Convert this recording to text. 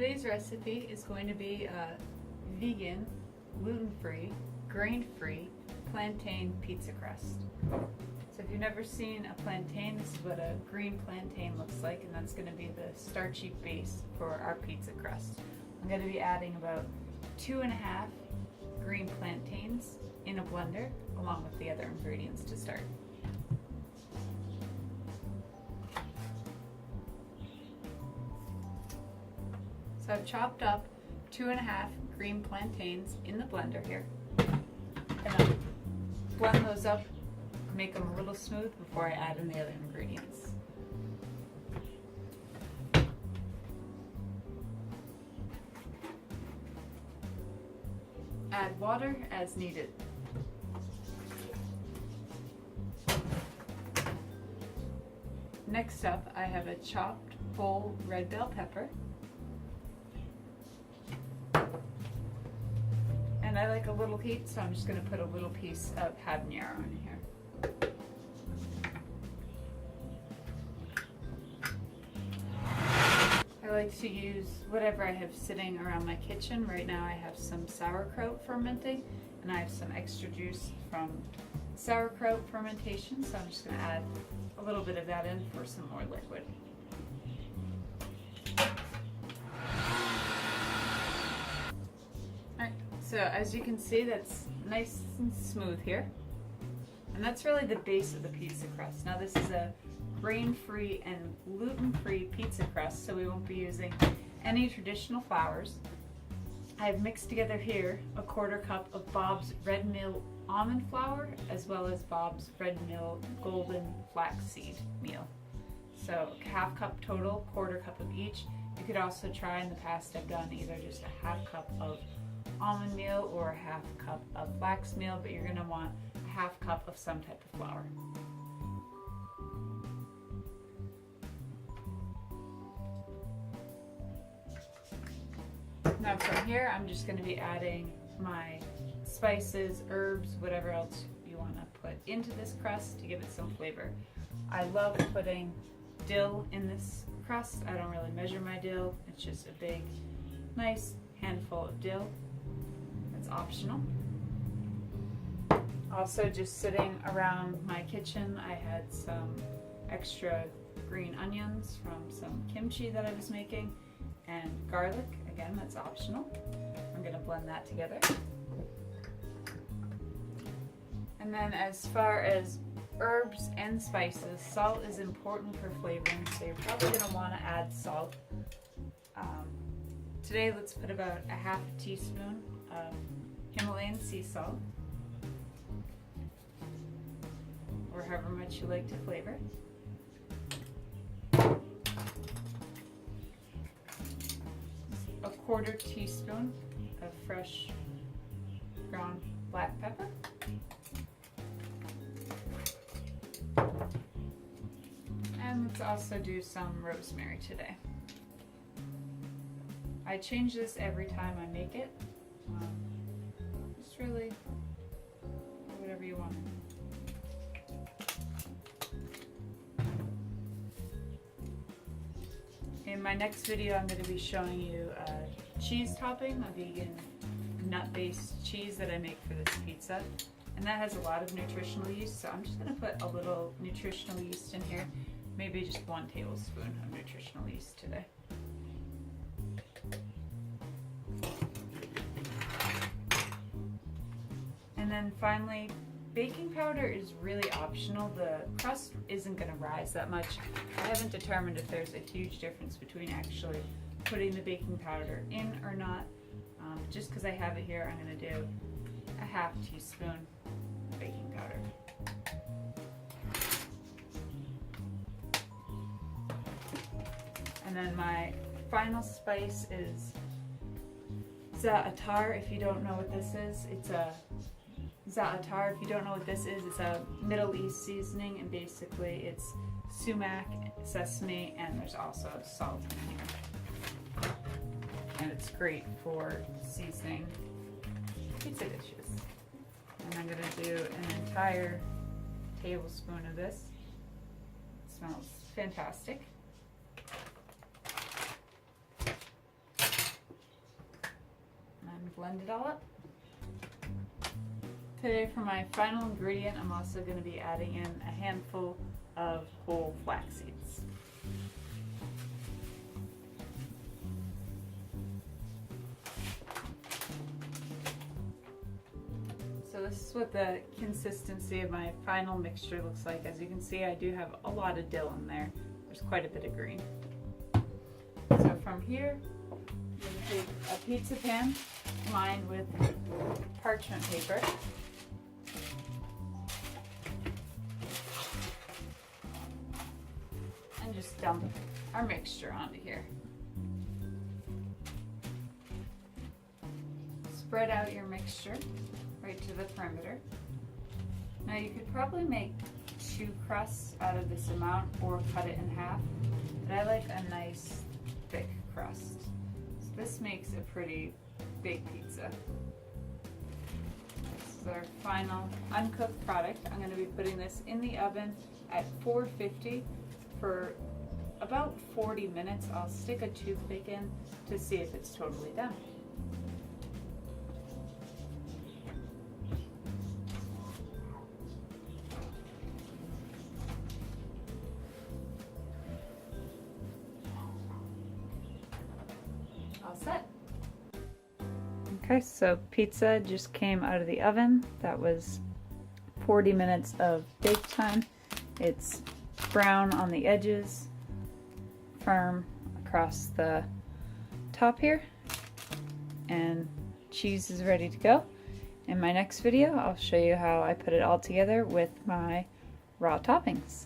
Today's recipe is going to be a vegan, gluten-free, grain-free plantain pizza crust. So if you've never seen a plantain, this is what a green plantain looks like, and that's going to be the starchy base for our pizza crust. I'm going to be adding about 2.5 green plantains in a blender along with the other ingredients to start. So I've chopped up 2.5 green plantains in the blender here, and I'll blend those up, make them a little smooth before I add in the other ingredients. Add water as needed. Next up, I have a chopped whole red bell pepper. And I like a little heat, so I'm just going to put a little piece of habanero in here. I like to use whatever I have sitting around my kitchen. Right now I have some sauerkraut fermenting, and I have some extra juice from sauerkraut fermentation, so I'm just going to add a little bit of that in for some more liquid. So as you can see, that's nice and smooth here. And that's really the base of the pizza crust. Now this is a grain-free and gluten-free pizza crust, so we won't be using any traditional flours. I've mixed together here a 1/4 cup of Bob's Red Mill almond flour, as well as Bob's Red Mill golden flaxseed meal. So 1/2 cup total, 1/4 cup of each. You could also try, in the past I've done either just a 1/2 cup of almond meal or a 1/2 cup of flax meal, but you're going to want a 1/2 cup of some type of flour. Now from here, I'm just going to be adding my spices, herbs, whatever else you want to put into this crust to give it some flavor. I love putting dill in this crust. I don't really measure my dill. It's just a big, nice handful of dill. It's optional. Also, just sitting around my kitchen, I had some extra green onions from some kimchi that I was making, and garlic. Again, that's optional. I'm going to blend that together. And then as far as herbs and spices, salt is important for flavoring, so you're probably going to want to add salt. Today, let's put about a 1/2 teaspoon of Himalayan sea salt, or however much you like to flavor. A 1/4 teaspoon of fresh ground black pepper. And let's also do some rosemary today. I change this every time I make it. Just really whatever you want. In my next video, I'm going to be showing you a cheese topping, a vegan nut-based cheese that I make for this pizza. And that has a lot of nutritional yeast, so I'm just going to put a little nutritional yeast in here, maybe just 1 tablespoon of nutritional yeast today. And then finally, baking powder is really optional. The crust isn't going to rise that much. I haven't determined if there's a huge difference between actually putting the baking powder in or not. Just because I have it here, I'm going to do a 1/2 teaspoon of baking powder. And then my final spice is za'atar. If you don't know what this is, it's a za'atar, if you don't know what this is, it's a Middle East seasoning, and basically it's sumac, sesame, and there's also salt in here. And it's great for seasoning pizza dishes. And I'm going to do an entire tablespoon of this. It smells fantastic. blend it all up. Today for my final ingredient, I'm also going to be adding in a handful of whole flax seeds. So this is what the consistency of my final mixture looks like. As you can see, I do have a lot of dill in there. There's quite a bit of green. So from here, I'm going to take a pizza pan lined with parchment paper. And just dump our mixture onto here. Spread out your mixture right to the perimeter. Now you could probably make 2 crusts out of this amount or cut it in half, but I like a nice thick crust. So this makes a pretty big pizza. This is our final uncooked product. I'm going to be putting this in the oven at 450 for about 40 minutes. I'll stick a toothpick in to see if it's totally done. All set. Okay, so pizza just came out of the oven. That was 40 minutes of bake time. It's brown on the edges, firm across the top here, and cheese is ready to go. In my next video, I'll show you how I put it all together with my raw toppings.